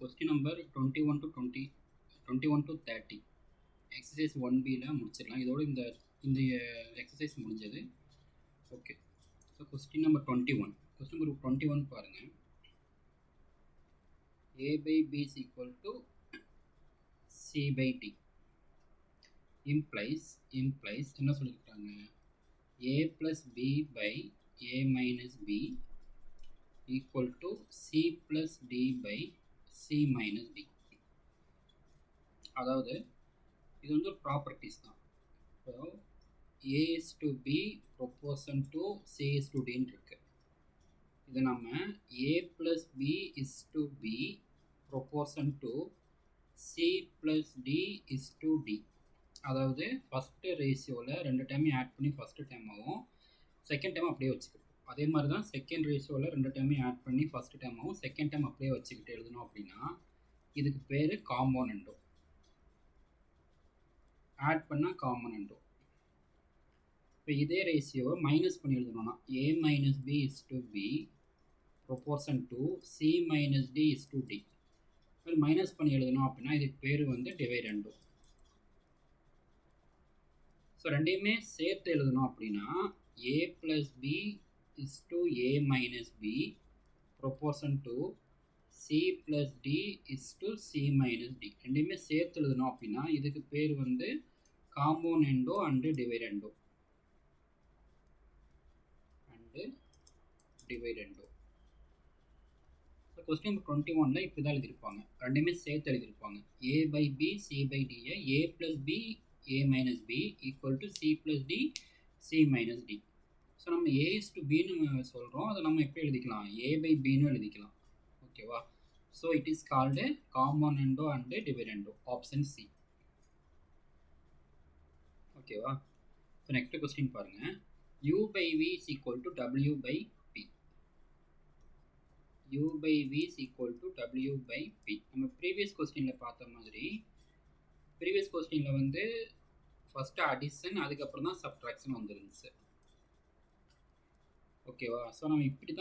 Question number 21 to 30 exercise 1Bயில் முடிச்சிடலாம். இதோடு இந்த எக்ஸசைஸ் முடிஞ்சது. ஓகே, ஸோ கொஸ்டின் நம்பர் 21 பாருங்கள். A by B is equal to C by D implies என்ன சொல்லியிருக்காங்க, A plus B by A minus B equal to C plus D by C minus D. அதாவது இது வந்து ஒரு properties தான். இப்போ A is to B proportion to C is to D இருக்கு. இது நம்ம A plus B is to B proportion to C plus D is to D. அதாவது ஃபஸ்ட்டு ரேஷியோவில் 2 டைமையும் ஆட் பண்ணி ஃபஸ்ட்டு டைமாகவும் செகண்ட் டைம் அப்படியே வச்சுக்கிட்டோம். அதே மாதிரி தான் செகண்ட் ரேஷியோவில் 2 டைமையும் ஆட் பண்ணி ஃபஸ்ட்டு டைமாகவும் செகண்ட் டைம் அப்படியே வச்சுக்கிட்டு எழுதணும். அப்படின்னா இதுக்கு பேர் காம்போனண்டோ. ஆட் பண்ணால் காம்போனண்டோ. இப்போ இதே ரேஷியோவை மைனஸ் பண்ணி எழுதணும்னா A minus B is to B proportion to C minus D is to D. Minus பண்ணி எழுதணும் அப்படின்னா இதுக்கு பேர் வந்து டிவைடண்டோ. ஸோ ரெண்டையுமே சேர்த்து எழுதணும் அப்படின்னா A plus B is to A minus B proportion to C plus D is to C minus D. ரெண்டையுமே சேர்த்து எழுதணும் அப்படின்னா இதுக்கு பேர் வந்து காம்போனண்டோ அண்டு டிவைடண்டோ. ஸோ கொஸ்டின் நம்பர் 21 இப்படி தான் எழுதியிருப்பாங்க. ரெண்டுமே சேர்த்து எழுதியிருப்பாங்க. A by B C by D A plus B A minus B equal to C plus D C minus D. So நம்ம A is to Bன்னு சொல்கிறோம். அதை நம்ம எப்படி எழுதிக்கலாம், A by Bன்னு எழுதிக்கலாம். ஓகேவா? So it is called componendo and dividendo, option C. ஓகேவா? ஸோ நெக்ஸ்ட் கொஸ்டின் பாருங்கள். U by V is equal to W by P. U by V is equal to W by P. நம்ம previous கொஸ்டினில் பார்த்த மாதிரி previous கொஸ்டினில் வந்து first addition அதுக்கப்புறம் தான் சப்ட்ராக்ஷன் வந்துருந்துச்சு. ஓகேவா? ஸோ நம்ம இப்படி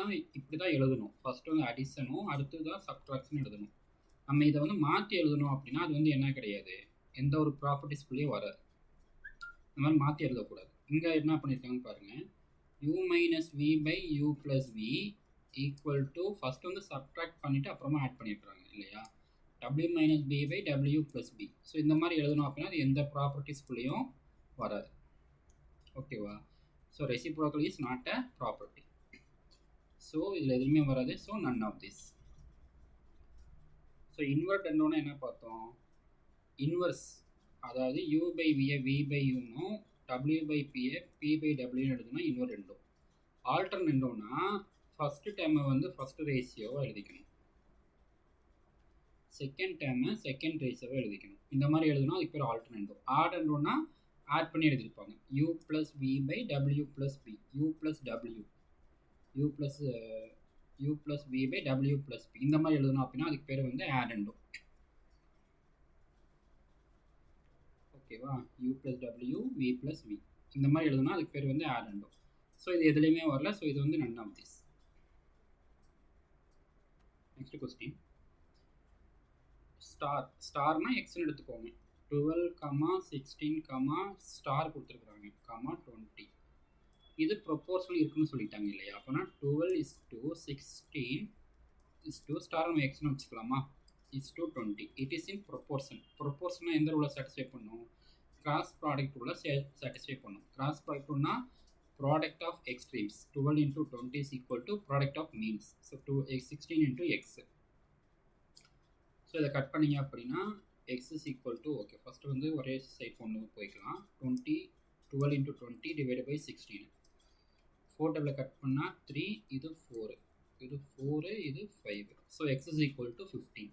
தான் எழுதணும். ஃபஸ்ட்டு வந்து அடிஷனும் அடுத்து தான் சப்ட்ராக்ஷன் எழுதணும். நம்ம இதை வந்து மாற்றி எழுதணும் அப்படின்னா அது வந்து என்ன கிடையாது, எந்த ஒரு ப்ராப்பர்ட்டிஸ்குள்ளேயும் வராது. இந்த மாதிரி மாற்றி எழுதக்கூடாது. இங்கே என்ன பண்ணியிருக்காங்க பாருங்கள். U minus V by U plus V equal to first வந்து சப்ட்ராக்ட் பண்ணிவிட்டு அப்புறமா ஆட் பண்ணியிருக்காங்க இல்லையா, W minus B by W plus B. So இந்த மாதிரி எழுதணும் அப்படின்னா அது எந்த ப்ராப்பர்ட்டிஸ்குள்ளேயும் வராது. ஓகேவா? So reciprocal is not a property. So இதில் எதுவுமே வராது. So none of this. So இன்வெர்டண்டோன்னா என்ன பார்த்தோம், இன்வர்ஸ், அதாவது U by V V by Uனும் W by P P by Wன்னு எழுதுனா இன்வெர்டண்டோ. ஆல்டர்னண்டோனா ஃபஸ்ட்டு டைமை வந்து ஃபஸ்ட்டு ரேஷியோவை எழுதிக்கணும், செகண்ட் டைமை செகண்ட் ரேஷியோவை எழுதிக்கணும். இந்த மாதிரி எழுதணும். அதுக்கு பேர் ஆல்டர்னண்டோ. ஆடண்டோனா ஆட் பண்ணி எழுதியிருப்பாங்க. U plus V by W plus B, U plus W, U plus V by W plus B. இந்த மாதிரி எழுதணும் அப்படின்னா அதுக்கு பேர் வந்து ஆடண்டோ. ஓகேவா? U plus W V plus V இந்த மாதிரி எழுதணும். அதுக்கு பேர் வந்து ஆடண்டோ. ஸோ இது எதுலேயுமே வரல. ஸோ இது வந்து none of this. Next question. ஸ்டார்னா எக்ஸ்ன்னு எடுத்துக்கோங்க. 12, 16, ஸ்டார் கொடுத்துருக்குறாங்க, 20. இது ப்ரொப்போர்ஷனல் இருக்குன்னு சொல்லிட்டாங்க இல்லையா. அப்போனா 12 is to 16 is to star நம்ம எக்ஸ்னு வச்சுக்கலாமா, is to 20. It is in proportion. ப்ரொப்போர்ஷனாக எந்த ரூலை சாட்டிஸ்ஃபை பண்ணும், கிராஸ் ப்ராடக்ட் ரூலை சாட்டிஸ்ஃபை பண்ணும். கிராஸ் ப்ராடக்ட் ரூல்னா product of extremes. 12 into 20 is equal to product of means. So 16 into x. So இதை கட் பண்ணிங்க அப்படின்னா x is equal to, okay first வந்து ஒரே சைட் கொண்டு போய்க்கலாம். 12 into 20 divided by 16. 4 table cut பண்ணால் 3, இது 4, இது 4, இது 5. So x is equal to 15.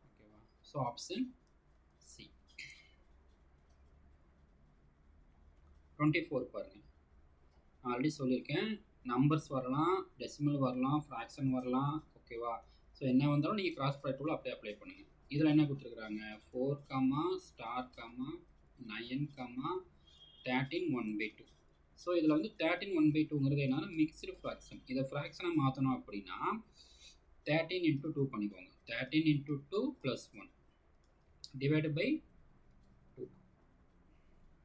ஓகேவா? So option C. 24 பாருங்கள். நான் ஆல்ரெடி சொல்லியிருக்கேன், நம்பர்ஸ் வரலாம், டெசிமல் வரலாம், ஃப்ராக்ஷன் வரலாம். ஓகேவா? ஸோ என்ன வந்தாலும் நீங்கள் கிராஸ் ப்ராடக்ட் ரூல் அப்படியே அப்ளை பண்ணுங்கள். இதில் என்ன கொடுத்துருக்குறாங்க, 4, ஸ்டார், 9, 13 1/2. ஸோ இதில் வந்து 13 1/2ங்கிறது என்னன்னா மிக்ஸ்டு ஃப்ராக்ஷன். இதை ஃப்ராக்ஷனாக மாற்றணும் அப்படின்னா 13 into 2 பண்ணிக்கோங்க. 13 into 2 plus 1 divided by 2.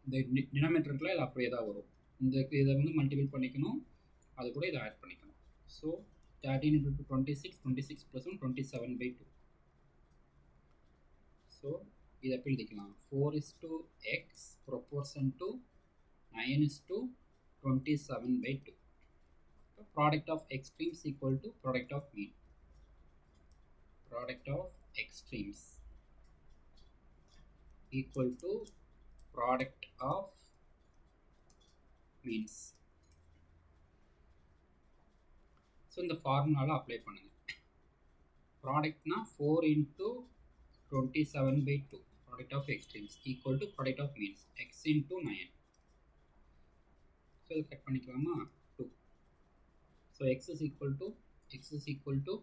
இந்த டினாமினேட்டருக்குள்ள இது அப்படியே தான் வரும். இதை வந்து மல்டிபிள் பண்ணிக்கணும், அது கூட இதை ஆட் பண்ணிக்கணும். So 13 into 2 26, 26 plus 1 27/2. ஸோ இதை எப்படி எழுதிக்கலாம்? 4 is to x proportion to 9 is to 27/2. Product of extremes equal to product of mean. Product of extremes equal to product of means. So இந்த ஃபார்முலாவில் அப்ளை பண்ணுங்கள். ப்ராடக்ட்னா 4 into 27/2 product of extremes equal to product of means x into 9. So இது cut பண்ணிக்கலாமா? 2. So x is equal to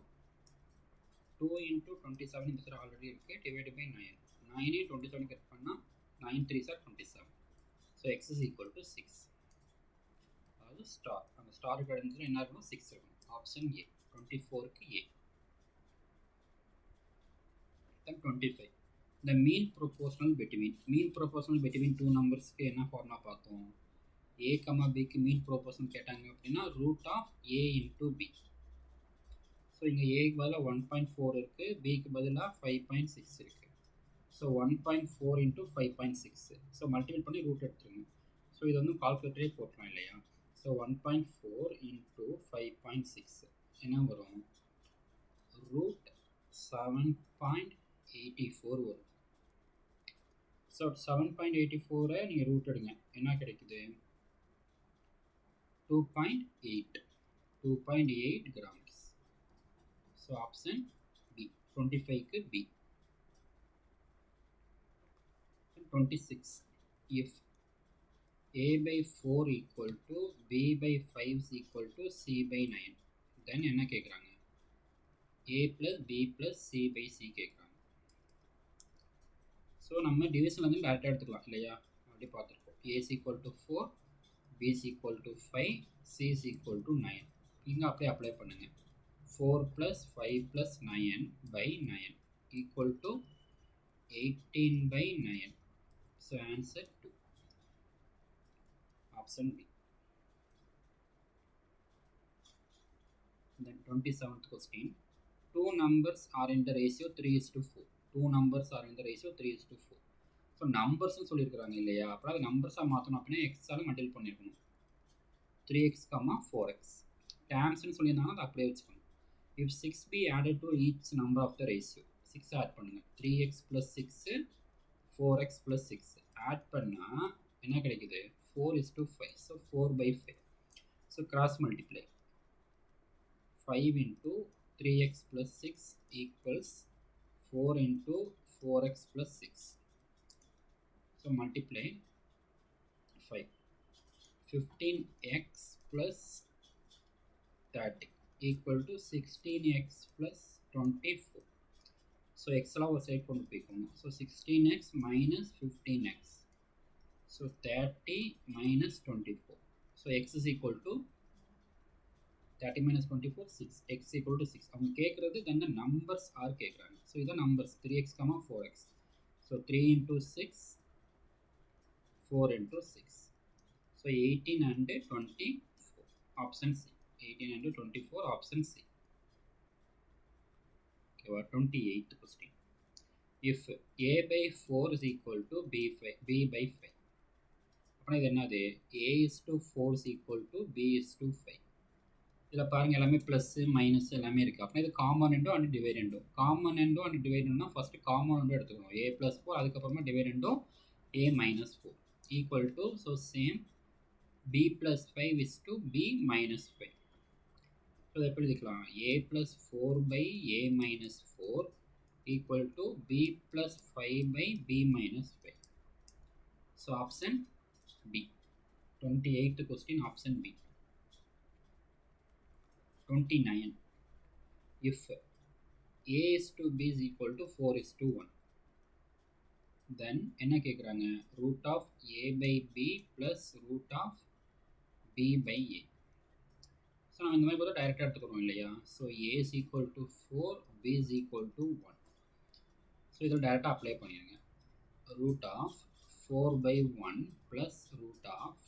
2 into 27 இந்த sir already இருக்குது divided by 9. 9 27 cut பண்ணால் 9 3s are 27. So x is equal to 6. அதாவது star, அந்த ஸ்டாருக்கு அடைஞ்சு என்ன இருக்கணும்? 6 இருக்கணும். ஆப்ஷன் ஏ 24க்கு A. Then 25. The mean proportional between two numbersக்கு என்ன ஃபார்முலா பார்த்தோம்? a, bக்கு மீன் ப்ரோபோர்ஷனல் கேட்டாங்க அப்படின்னா root of a into b. So இங்கே ஏக்கு பதிலாக 1.4 இருக்குது, பிக்கு பதிலாக 5.6 இருக்குது. So 1.4 into 5.6. ஸோ மல்டிபிள் பண்ணி ரூட் எடுத்துருங்க. ஸோ இது வந்து கால்குலேட்டரே போட்டலாம் இல்லையா? ஸோ 1.4 into 5.6 என்ன வரும்? ரூட் 7.84 வரும். ஸோ 7.84 நீங்கள் ரூட் எடுங்க, என்ன கிடைக்குது? 2.8 grams. ஸோ ஆப்ஷன் பி 25க்கு B. 26. If a by 4 equal to b by 5 is equal to c by 9, then என்ன கேட்குறாங்க? a plus b plus c by c கேட்குறாங்க. ஸோ நம்ம டிவிஷன் வந்து டேரெக்டாக எடுத்துக்கலாம் இல்லையா? அப்படி பார்த்துருக்கோம். a is equal to 4, b is equal to 5, c is equal to 9. இங்கே அப்படியே அப்ளை பண்ணுங்கள். 4 plus 5 plus 9 by 9 equal to 18/9. So answer 2. Option B. Then 27th question. Two numbers are in the ratio 3:4. Two numbers are in the ratio 3:4. So நம்பர்ஸ்ன்னு சொல்லியிருக்கிறாங்க இல்லையா? அப்புறம் அது நம்பர்ஸாக மாற்றணும் அப்படின்னா எக்ஸால் multiple பண்ணியிருக்கணும். 3x, 4x. டேம்ஸ்ன்னு சொல்லியிருந்தாங்கன்னா அதை அப்படியே வச்சுக்கணும். If 6 be added to each number of the ratio, 6 add பண்ணுங்க. 3x plus 6, 4x plus 6 add பண்ணால் என்ன கிடைக்குது? 4:5. So 4/5. So cross multiply. 5 into 3x plus 6 equals 4 into 4x plus 6. So multiply 5. 15x plus 30 equal to 16x plus 24. So x la ஒரு side கொண்டு போய்க்கோங்க. So 16x minus 15x. So 30 minus 24. So x is equal to 30 minus 24, 6. X equal to 6. அவங்க கேட்குறது then the numbers are கேட்குறாங்க. So இதான் numbers 3x, 4x. So 3 into 6, 4 into 6. So 18 and 24. Option C. 18 and 24. Option C. Okay, 28th question. If a by 4 is equal to b by 5. அப்புறம் இது என்னது? a is to 4 is equal to b is to 5. இதில் பாருங்கள் எல்லாமே plus minus எல்லாமே இருக்குது. அப்படின்னா இது காம்பனண்ட்டும் அண்ட் டிவைடண்டும். காம்பனண்ட்டும் அண்ட் டிவைடண்ட்னா ஃபஸ்ட்டு காம்பனண்ட்டும் எடுத்துக்கணும். a plus 4, அதுக்கப்புறமா டிவைடண்டும் a minus 4 equal to, so same b plus 5 is to b minus 5. So இதை எப்படி எழுதிக்கலாம்? a plus 4 by a minus 4 equal to b plus 5 by b minus 5. So option B. 28th question, option B. 29. If a is to b is equal to 4 is to 1, then என்ன கேட்குறாங்க? root of a by b plus root of b by a. So நம்ம இந்த மாதிரி பார்த்தா டைரெக்டாக எடுத்துக்கிறோம் இல்லையா. So A is equal to 4, B is equal to 1. So இதில் டைரெக்டாக அப்ளை பண்ணிடுங்க. Root of 4/1 plus root of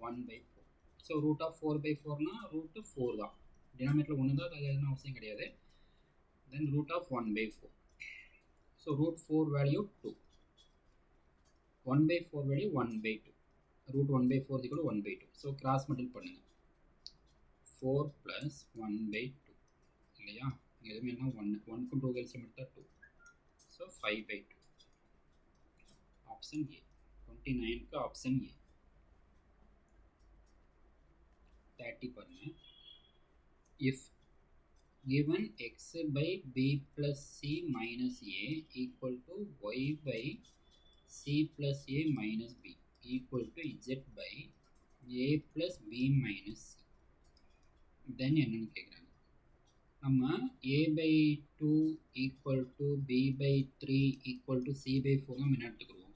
1/4. So root of 4/4னா ரூட்டு 4 தான். டினாமினேட்டரில் 1 தான், அது எதுவும் அவசியம் கிடையாது. Then root of 1/4. So root 4 value 2, 1/4 value 1/2. Root 1/4 is equal to 1/2. So cross multiple பண்ணுங்கள். 4 + 1/2 இல்லையா. இங்கே எதுவுமே என்ன 1க்கும் 2 எல்சிஎம் எடுத்தால் 2. ஸோ 5/2. Option A. 29க்கு ஆப்ஷன் ஏ. 30 பாருங்க. If given x by b plus c minus a equal to y by c plus a minus b equal to z by a plus b minus c, then என்னன்னு கேட்குறாங்க. நம்ம a by 2 equal to b by 3 equal to c by 4 நம்ம என்ன எடுத்துக்கிறோம்.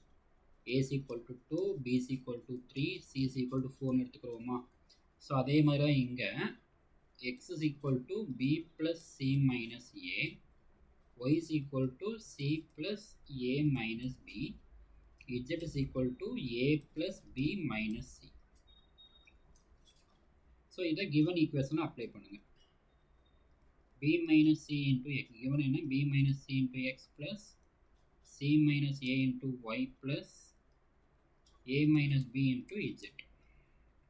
a is equal to 2, b is equal to 3, c is equal to 4 எடுத்துக்கிறோமா. So அதே மாதிரி தான் இங்கே x is equal to b plus c minus a, y is equal to c plus a minus b, z is equal to a plus b minus c. So இதை given ஈக்குவேஷனை apply பண்ணுங்கள். b minus c into x given என்ன b minus c into x plus c minus a into y plus a minus b into z.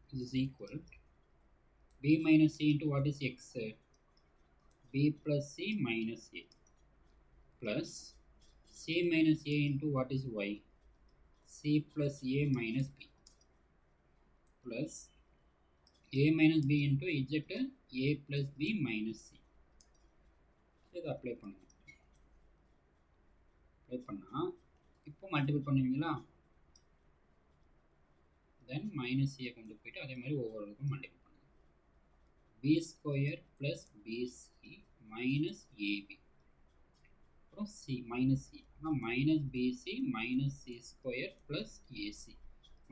This is equal to b minus c into what is x? b plus c minus a plus c minus a into what is y? c plus a minus b plus a minus b into z, a plus b minus c. இதை apply பண்ணுங்க. Apply பண்ணால் இப்போ multiple பண்ணுவீங்களா. தென் minus சியை கொண்டு போயிட்டு அதே மாதிரி ஒவ்வொருக்கும் multiple b square plus bc minus ab, அப்புறம் c minus c, அப்புறம் minus bc minus c square plus ac.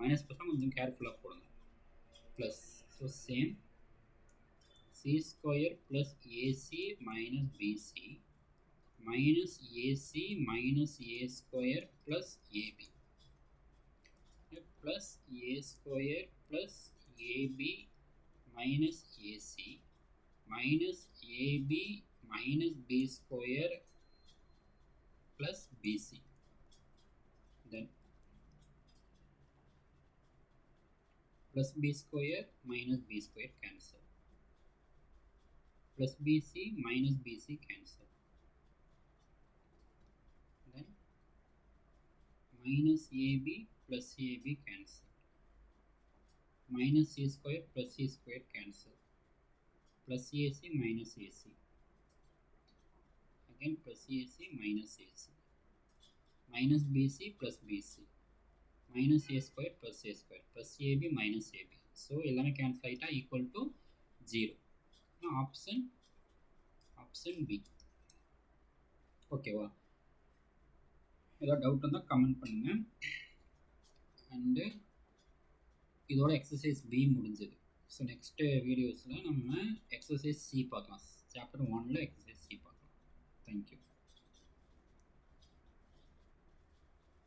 Minus பக்கம் கொஞ்சம் கேர்ஃபுல்லாக போடுங்க. Plus so same c square plus ac minus bc minus ac minus a square plus ab plus a square plus ab minus AC minus AB minus B square plus BC. Then plus B square minus B square cancel. Plus BC minus BC cancel. Then minus AB plus AB cancel. Minus c square plus c square cancel. Plus AC minus AC. Again plus AC minus AC. Minus BC plus BC. Minus a square plus a square plus AB minus AB. So எல்லாமே cancel ஆயிட்டா equal to 0. Option B. ஓகேவா. ஏதாவது doubt இருந்தால் comment பண்ணுங்க. And இதோட exercise B முடிஞ்சது. So next வீடியோஸில் நம்ம எக்ஸசைஸ் C பார்க்கலாம். சாப்டர் 1ல் எக்ஸசைஸ் C பார்க்கலாம். தேங்க்யூ.